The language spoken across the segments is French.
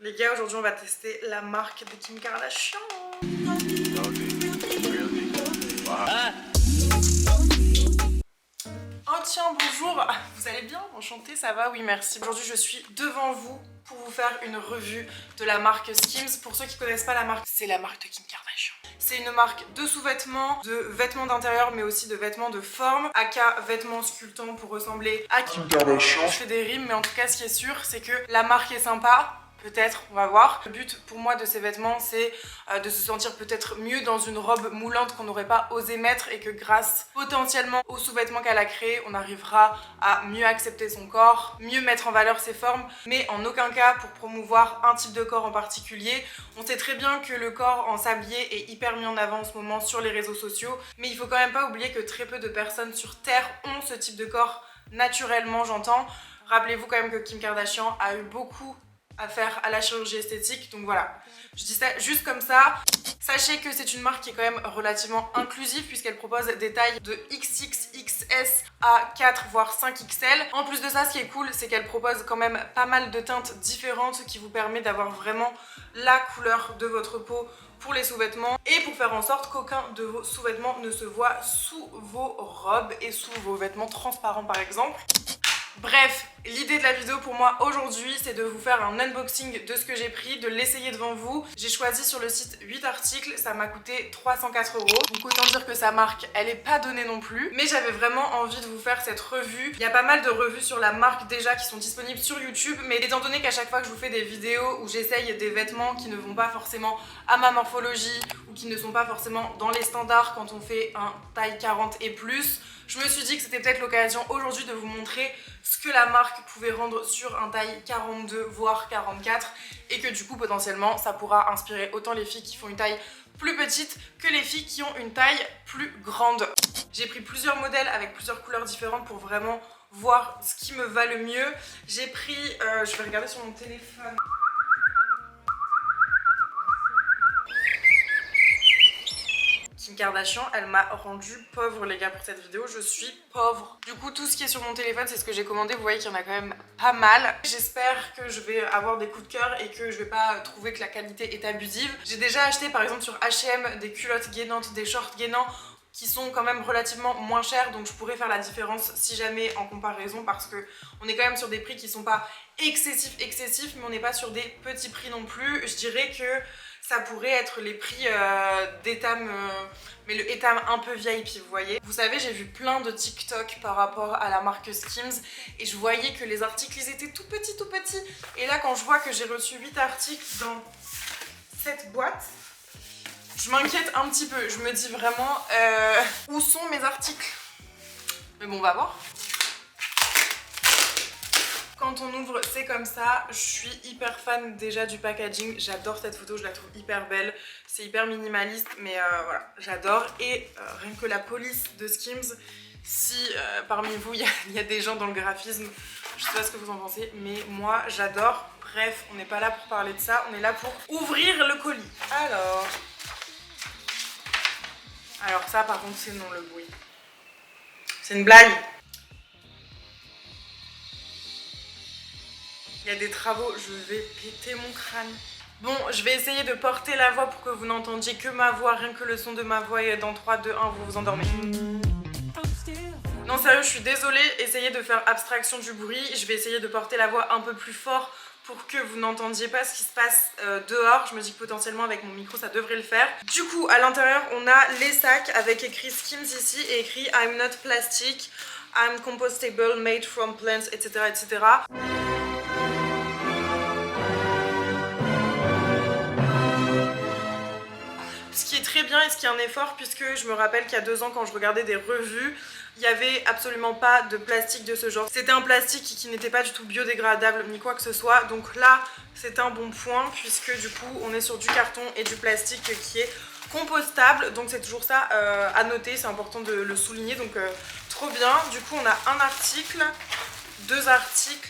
Les gars, aujourd'hui on va tester la marque de Kim Kardashian. Oh tiens, bonjour. Vous allez bien? Enchantée, ça va? Oui, merci. Aujourd'hui je suis devant vous pour vous faire une revue de la marque Skims. Pour ceux qui connaissent pas la marque, c'est la marque de Kim Kardashian. C'est une marque de sous-vêtements, de vêtements d'intérieur, mais aussi de vêtements de forme, aka vêtements sculptants pour ressembler à Kim Kardashian. Je fais des rimes, mais en tout cas ce qui est sûr, c'est que la marque est sympa. Peut-être, on va voir. Le but pour moi de ces vêtements, c'est de se sentir peut-être mieux dans une robe moulante qu'on n'aurait pas osé mettre et que grâce potentiellement aux sous-vêtements qu'elle a créés, on arrivera à mieux accepter son corps, mieux mettre en valeur ses formes, mais en aucun cas pour promouvoir un type de corps en particulier. On sait très bien que le corps en sablier est hyper mis en avant en ce moment sur les réseaux sociaux, mais il faut quand même pas oublier que très peu de personnes sur Terre ont ce type de corps naturellement, j'entends. Rappelez-vous quand même que Kim Kardashian a eu beaucoup à faire à la chirurgie esthétique, donc voilà, je dis ça juste comme ça. Sachez que c'est une marque qui est quand même relativement inclusive puisqu'elle propose des tailles de XXXS à 4 voire 5XL. En plus de ça, ce qui est cool, c'est qu'elle propose quand même pas mal de teintes différentes qui vous permet d'avoir vraiment la couleur de votre peau pour les sous-vêtements et pour faire en sorte qu'aucun de vos sous-vêtements ne se voit sous vos robes et sous vos vêtements transparents par exemple. Bref, l'idée de la vidéo pour moi aujourd'hui, c'est de vous faire un unboxing de ce que j'ai pris, de l'essayer devant vous. J'ai choisi sur le site 8 articles, ça m'a coûté 304 €. Donc autant dire que sa marque, elle est pas donnée non plus. Mais j'avais vraiment envie de vous faire cette revue. Il y a pas mal de revues sur la marque déjà qui sont disponibles sur YouTube. Mais étant donné qu'à chaque fois que je vous fais des vidéos où j'essaye des vêtements qui ne vont pas forcément à ma morphologie ou qui ne sont pas forcément dans les standards quand on fait un taille 40 et plus, je me suis dit que c'était peut-être l'occasion aujourd'hui de vous montrer ce que la marque pouvait rendre sur un taille 42 voire 44 et que du coup potentiellement ça pourra inspirer autant les filles qui font une taille plus petite que les filles qui ont une taille plus grande. J'ai pris plusieurs modèles avec plusieurs couleurs différentes pour vraiment voir ce qui me va le mieux. J'ai pris, je vais regarder sur mon téléphone. Kim Kardashian, elle m'a rendu pauvre les gars pour cette vidéo, je suis pauvre. Du coup tout ce qui est sur mon téléphone c'est ce que j'ai commandé, vous voyez qu'il y en a quand même pas mal. J'espère que je vais avoir des coups de cœur et que je vais pas trouver que la qualité est abusive. J'ai déjà acheté par exemple sur H&M des culottes gainantes, des shorts gainants qui sont quand même relativement moins chers, donc je pourrais faire la différence si jamais en comparaison parce que on est quand même sur des prix qui sont pas excessifs mais on n'est pas sur des petits prix non plus. Je dirais que ça pourrait être les prix d'Etam, mais le Etam un peu VIP, vous voyez. Vous savez, j'ai vu plein de TikTok par rapport à la marque Skims et je voyais que les articles, ils étaient tout petits. Et là, quand je vois que j'ai reçu 8 articles dans cette boîte, je m'inquiète un petit peu. Je me dis vraiment, où sont mes articles? Mais bon, on va voir. Quand on ouvre, c'est comme ça. Je suis hyper fan déjà du packaging. J'adore cette photo, je la trouve hyper belle. C'est hyper minimaliste, mais voilà, j'adore. Et rien que la police de Skims, si parmi vous, il y a des gens dans le graphisme, je sais pas ce que vous en pensez, mais moi, j'adore. Bref, on n'est pas là pour parler de ça, on est là pour ouvrir le colis. Alors ça, par contre, c'est non, le bruit. C'est une blague. Il y a des travaux, je vais péter mon crâne. Bon, je vais essayer de porter la voix pour que vous n'entendiez que ma voix, rien que le son de ma voix, et dans 3, 2, 1, vous vous endormez. Non, sérieux, je suis désolée, essayez de faire abstraction du bruit. Je vais essayer de porter la voix un peu plus fort pour que vous n'entendiez pas ce qui se passe dehors. Je me dis que potentiellement avec mon micro ça devrait le faire. Du coup, à l'intérieur, on a les sacs avec écrit Skims ici et écrit I'm not plastic, I'm compostable, made from plants, etc. etc. Ce qui est très bien et ce qui est un effort puisque je me rappelle qu'il y a 2 ans quand je regardais des revues, il n'y avait absolument pas de plastique de ce genre. C'était un plastique qui n'était pas du tout biodégradable ni quoi que ce soit. Donc là, c'est un bon point puisque du coup, on est sur du carton et du plastique qui est compostable. Donc c'est toujours ça à noter, c'est important de le souligner. Donc trop bien. Du coup, on a un article, 2 articles.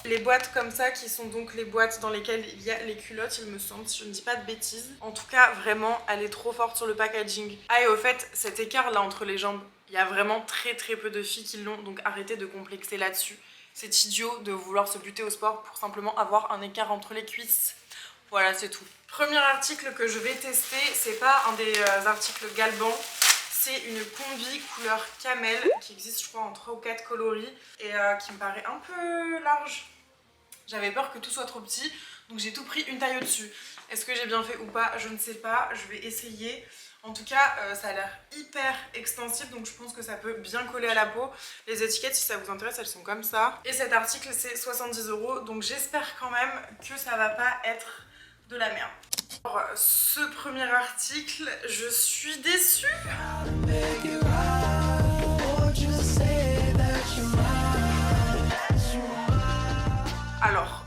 Les boîtes comme ça qui sont donc les boîtes dans lesquelles il y a les culottes, il me semble, si je ne dis pas de bêtises. En tout cas, vraiment, elle est trop forte sur le packaging. Ah, et au fait, cet écart là entre les jambes, il y a vraiment très peu de filles qui l'ont, donc arrêtez de complexer là-dessus. C'est idiot de vouloir se buter au sport pour simplement avoir un écart entre les cuisses. Voilà, c'est tout. Premier article que je vais tester, c'est pas un des articles Galban. C'est une combi couleur camel qui existe je crois en 3 ou 4 coloris et qui me paraît un peu large. J'avais peur que tout soit trop petit, donc j'ai tout pris une taille au-dessus. Est-ce que j'ai bien fait ou pas? Je ne sais pas, je vais essayer. En tout cas, ça a l'air hyper extensible, donc je pense que ça peut bien coller à la peau. Les étiquettes, si ça vous intéresse, elles sont comme ça. Et cet article, c'est 70 €, donc j'espère quand même que ça va pas être de la merde. Alors, ce premier article, je suis déçue. Alors,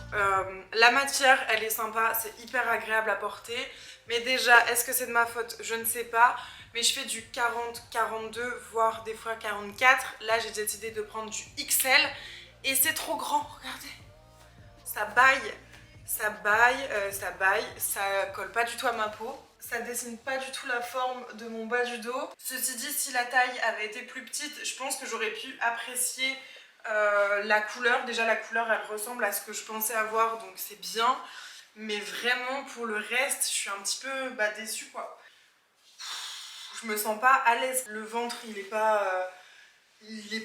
la matière, elle est sympa, c'est hyper agréable à porter. Mais déjà, est-ce que c'est de ma faute? Je ne sais pas. Mais je fais du 40, 42, voire des fois 44. Là, j'ai décidé de prendre du XL. Et c'est trop grand, regardez. Ça baille. Ça baille, ça colle pas du tout à ma peau. Ça dessine pas du tout la forme de mon bas du dos. Ceci dit, si la taille avait été plus petite, je pense que j'aurais pu apprécier la couleur. Déjà la couleur elle ressemble à ce que je pensais avoir, donc c'est bien. Mais vraiment pour le reste, je suis un petit peu déçue quoi. Je me sens pas à l'aise. Le ventre il est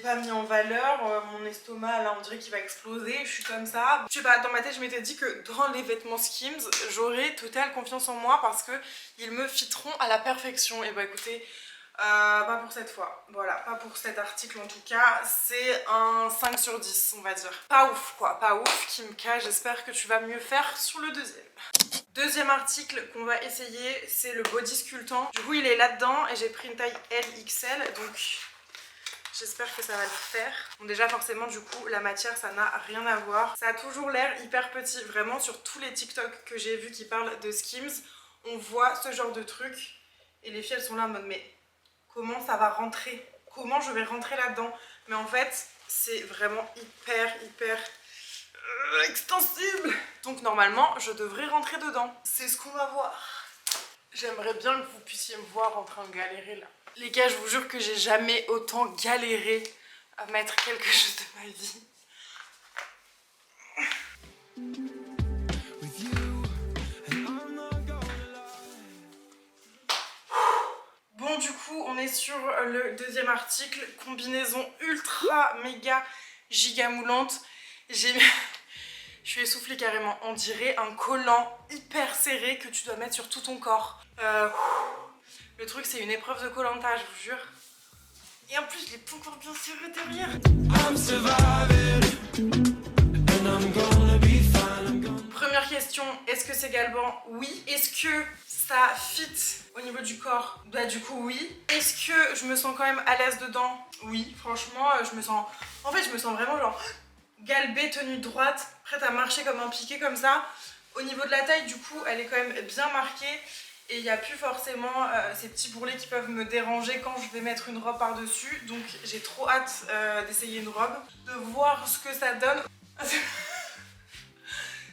pas mis en valeur, mon estomac là on dirait qu'il va exploser, je suis comme ça. Je sais pas, dans ma tête je m'étais dit que dans les vêtements Skims j'aurais totale confiance en moi parce que ils me fitteront à la perfection. Et bah écoutez, pas pour cette fois, voilà, pas pour cet article en tout cas, c'est un 5 sur 10 on va dire. Pas ouf quoi, pas ouf Kimka, j'espère que tu vas mieux faire sur le deuxième. Deuxième article qu'on va essayer, c'est le body sculptant. Du coup il est là-dedans et j'ai pris une taille LXL, donc j'espère que ça va le faire. Bon déjà forcément du coup la matière ça n'a rien à voir. Ça a toujours l'air hyper petit. Vraiment sur tous les TikTok que j'ai vus qui parlent de Skims, on voit ce genre de truc. Et les filles elles sont là en mode mais comment ça va rentrer? Comment je vais rentrer là-dedans? Mais en fait c'est vraiment hyper extensible. Donc normalement je devrais rentrer dedans. C'est ce qu'on va voir. J'aimerais bien que vous puissiez me voir en train de galérer là. Les gars, je vous jure que j'ai jamais autant galéré à mettre quelque chose de ma vie. Bon, du coup, on est sur le deuxième article. Combinaison ultra méga giga moulante. Je suis essoufflée carrément. On dirait un collant hyper serré que tu dois mettre sur tout ton corps. Le truc, c'est une épreuve de Koh-Lanta, je vous jure. Et en plus, je l'ai pas encore bien serré derrière. Première question, est-ce que c'est Galban? Oui. Est-ce que ça fit au niveau du corps? Bah du coup oui. Est-ce que je me sens quand même à l'aise dedans? Oui, franchement, je me sens... En fait, je me sens vraiment genre galbée, tenue droite, prête à marcher comme un piqué comme ça. Au niveau de la taille, du coup, elle est quand même bien marquée. Et il n'y a plus forcément ces petits bourrelets qui peuvent me déranger quand je vais mettre une robe par-dessus. Donc j'ai trop hâte d'essayer une robe, de voir ce que ça donne.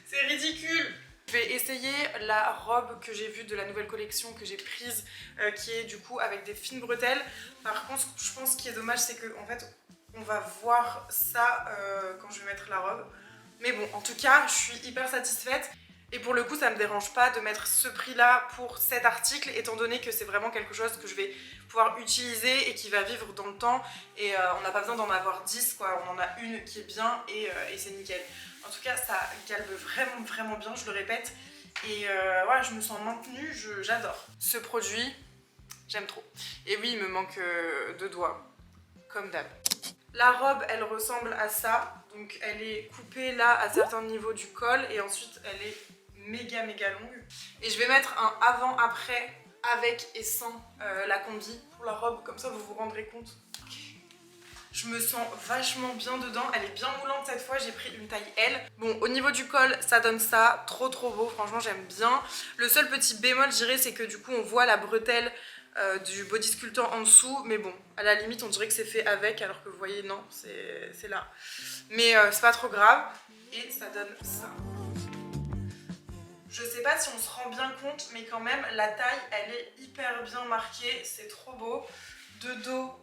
C'est ridicule. Je vais essayer la robe que j'ai vue de la nouvelle collection que j'ai prise, qui est du coup avec des fines bretelles. Par contre, je pense qu'il est dommage, c'est que en fait, on va voir ça quand je vais mettre la robe. Mais bon, en tout cas, je suis hyper satisfaite. Et pour le coup, ça me dérange pas de mettre ce prix-là pour cet article, étant donné que c'est vraiment quelque chose que je vais pouvoir utiliser et qui va vivre dans le temps. Et on n'a pas besoin d'en avoir 10, quoi. On en a une qui est bien et c'est nickel. En tout cas, ça galbe vraiment bien, je le répète. Et voilà, je me sens maintenue, j'adore. Ce produit, j'aime trop. Et oui, il me manque 2 doigts, comme d'hab. La robe, elle ressemble à ça. Donc elle est coupée là à certains niveaux du col et ensuite elle est méga longue. Et je vais mettre un avant-après avec et sans la combi pour la robe, comme ça vous vous rendrez compte. Je me sens vachement bien dedans, elle est bien moulante cette fois, j'ai pris une taille L. Bon, au niveau du col, ça donne ça, trop beau, franchement j'aime bien. Le seul petit bémol, je dirais, c'est que du coup on voit la bretelle du body sculptant en dessous, mais bon, à la limite on dirait que c'est fait avec, alors que vous voyez, non, c'est là. Mais c'est pas trop grave, et ça donne ça. Je sais pas si on se rend bien compte, mais quand même, la taille, elle est hyper bien marquée, c'est trop beau. De dos,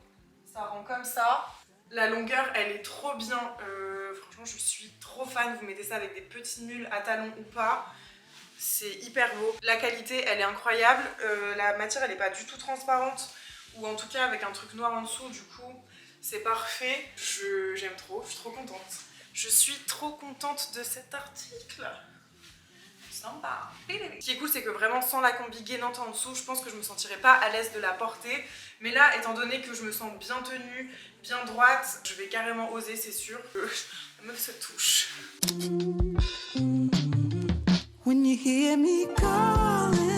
ça rend comme ça. La longueur, elle est trop bien. franchement je suis trop fan. Vous mettez ça avec des petits mules à talons ou pas, c'est hyper beau. La qualité elle est incroyable, la matière elle est pas du tout transparente, ou en tout cas avec un truc noir en dessous, du coup c'est parfait. J'aime trop, je suis trop contente. Je suis trop contente de cet article. Sympa. Ce qui est cool, c'est que vraiment sans la combi gainante en dessous, je pense que je me sentirais pas à l'aise de la porter. Mais là, étant donné que je me sens bien tenue, bien droite, je vais carrément oser, c'est sûr. La meuf se touche. When you hear me calling.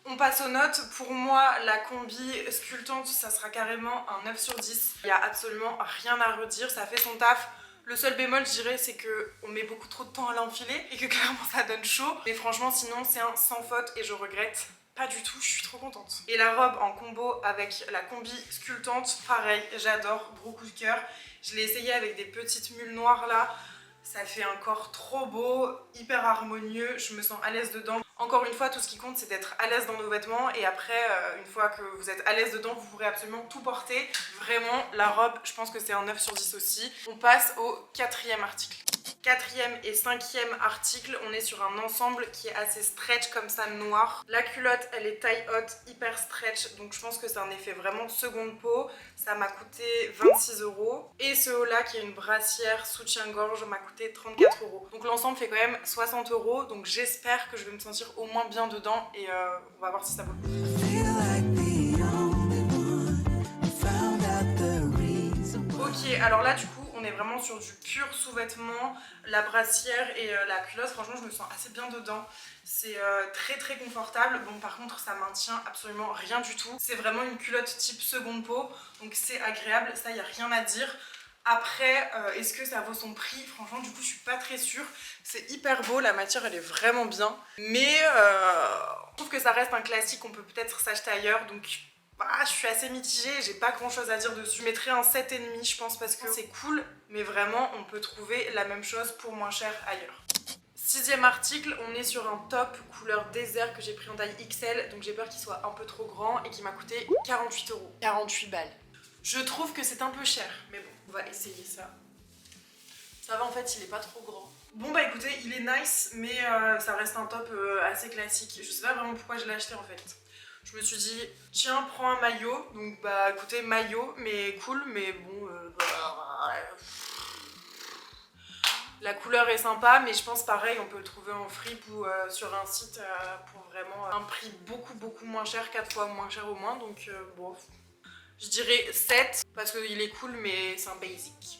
On passe aux notes. Pour moi, la combi sculptante, ça sera carrément un 9 sur 10. Il n'y a absolument rien à redire, ça fait son taf. Le seul bémol, je dirais, c'est qu'on met beaucoup trop de temps à l'enfiler et que clairement ça donne chaud. Mais franchement, sinon, c'est un sans faute et je regrette pas du tout, je suis trop contente. Et la robe en combo avec la combi sculptante, pareil, j'adore, gros coup de cœur. Je l'ai essayé avec des petites mules noires là. Ça fait un corps trop beau, hyper harmonieux, je me sens à l'aise dedans. Encore une fois, tout ce qui compte, c'est d'être à l'aise dans nos vêtements. Et après, une fois que vous êtes à l'aise dedans, vous pourrez absolument tout porter. Vraiment, la robe, je pense que c'est un 9 sur 10 aussi. On passe au quatrième article. Quatrième et cinquième article, on est sur un ensemble qui est assez stretch comme ça, noir. La culotte, elle est taille haute, hyper stretch, donc je pense que c'est un effet vraiment seconde peau. Ça m'a coûté 26 €. Et ce haut là, qui est une brassière soutien-gorge, m'a coûté 34 €. Donc l'ensemble fait quand même 60 €, donc j'espère que je vais me sentir au moins bien dedans et on va voir si ça vaut le coup. Ok, alors là du coup on est vraiment sur du pur sous-vêtement, la brassière et la culotte, franchement je me sens assez bien dedans. C'est très très confortable. Bon par contre ça maintient absolument rien du tout. C'est vraiment une culotte type seconde peau, donc c'est agréable, ça y a rien à dire. Après, est-ce que ça vaut son prix? Franchement du coup je suis pas très sûre. C'est hyper beau, la matière elle est vraiment bien. Mais je trouve que ça reste un classique qu'on peut peut-être s'acheter ailleurs, donc... Bah, je suis assez mitigée, j'ai pas grand chose à dire dessus. Je mettrais un 7,5 je pense parce que c'est cool, mais vraiment on peut trouver la même chose pour moins cher ailleurs. Sixième article, on est sur un top couleur désert que j'ai pris en taille XL, donc j'ai peur qu'il soit un peu trop grand et qui m'a coûté 48 €. 48 balles. Je trouve que c'est un peu cher, mais bon, on va essayer ça. Ça va en fait, il est pas trop grand. Bon bah écoutez, il est nice, mais ça reste un top assez classique. Je sais pas vraiment pourquoi je l'ai acheté en fait. Je me suis dit, tiens, prends un maillot. Donc bah écoutez, maillot, mais cool, mais bon, la couleur est sympa, mais je pense pareil, on peut le trouver en fripe ou sur un site pour vraiment un prix beaucoup moins cher, 4 fois moins cher au moins. Donc bon, je dirais 7 parce qu'il est cool, mais c'est un basic.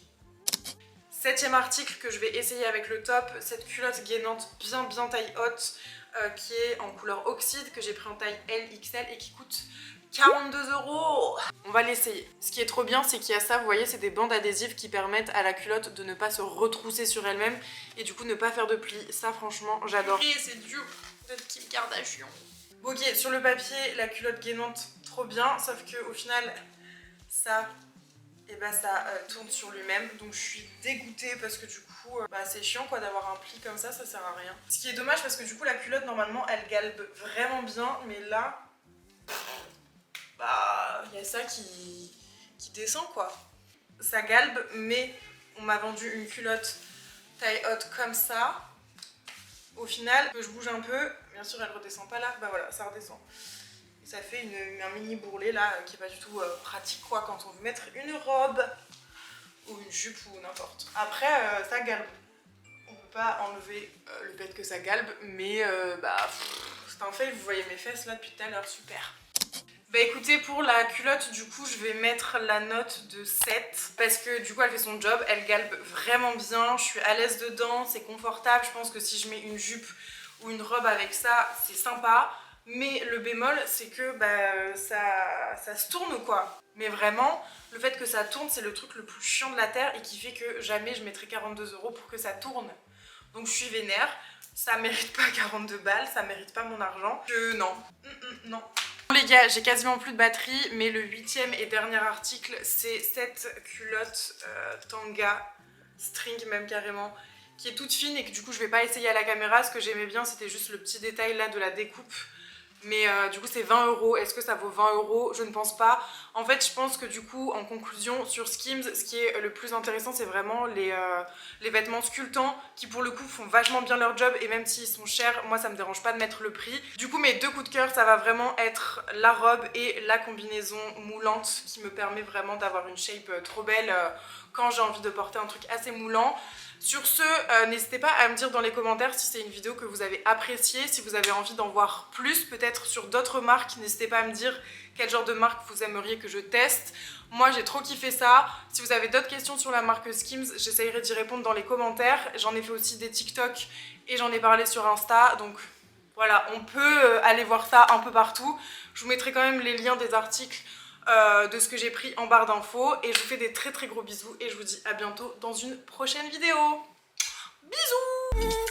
Septième article que je vais essayer avec le top, cette culotte gainante bien taille haute. Qui est en couleur oxyde, que j'ai pris en taille LXL et qui coûte 42 €. On va l'essayer. Ce qui est trop bien, c'est qu'il y a ça, vous voyez, c'est des bandes adhésives qui permettent à la culotte de ne pas se retrousser sur elle-même et du coup ne pas faire de plis. Ça franchement, j'adore. Et c'est dur de Kim Kardashian. Ok, sur le papier, la culotte gainante, trop bien, sauf que au final, ça... et bah ça tourne sur lui-même, donc je suis dégoûtée parce que du coup bah c'est chiant quoi d'avoir un pli comme ça sert à rien. Ce qui est dommage parce que du coup la culotte normalement elle galbe vraiment bien, mais là bah il y a ça qui descend quoi. Ça galbe, mais on m'a vendu une culotte taille haute comme ça. Au final, que je bouge un peu, bien sûr elle redescend pas là, bah voilà ça redescend. Ça fait un mini bourrelet là qui est pas du tout pratique quoi quand on veut mettre une robe ou une jupe ou n'importe. Après ça galbe. On peut pas enlever le fait que ça galbe, mais c'est un fait, vous voyez mes fesses là depuis tout à l'heure, super. Bah écoutez, pour la culotte du coup je vais mettre la note de 7 parce que du coup elle fait son job, elle galbe vraiment bien, je suis à l'aise dedans, c'est confortable. Je pense que si je mets une jupe ou une robe avec ça, c'est sympa. Mais le bémol, c'est que bah, ça se tourne quoi. Mais vraiment, le fait que ça tourne, c'est le truc le plus chiant de la terre et qui fait que jamais je mettrai 42 € pour que ça tourne. Donc je suis vénère, ça mérite pas 42 balles, ça mérite pas mon argent. Non. Non. Bon les gars, j'ai quasiment plus de batterie, mais le 8e et dernier article, c'est cette culotte tanga, string même carrément, qui est toute fine et que du coup je vais pas essayer à la caméra. Ce que j'aimais bien, c'était juste le petit détail là de la découpe. Mais du coup c'est 20 €. Est-ce que ça vaut 20 €? Je ne pense pas. En fait je pense que du coup en conclusion sur Skims, ce qui est le plus intéressant c'est vraiment les vêtements sculptants qui pour le coup font vachement bien leur job, et même s'ils sont chers, moi ça me dérange pas de mettre le prix. Du coup mes deux coups de cœur ça va vraiment être la robe et la combinaison moulante qui me permet vraiment d'avoir une shape trop belle quand j'ai envie de porter un truc assez moulant. Sur ce, n'hésitez pas à me dire dans les commentaires si c'est une vidéo que vous avez appréciée, si vous avez envie d'en voir plus, peut-être sur d'autres marques. N'hésitez pas à me dire quel genre de marque vous aimeriez que je teste. Moi j'ai trop kiffé ça. Si vous avez d'autres questions sur la marque Skims, j'essayerai d'y répondre dans les commentaires. J'en ai fait aussi des TikTok et j'en ai parlé sur Insta, donc voilà, on peut aller voir ça un peu partout. Je vous mettrai quand même les liens des articles de ce que j'ai pris en barre d'infos, et je vous fais des très gros bisous et je vous dis à bientôt dans une prochaine vidéo. Bisous.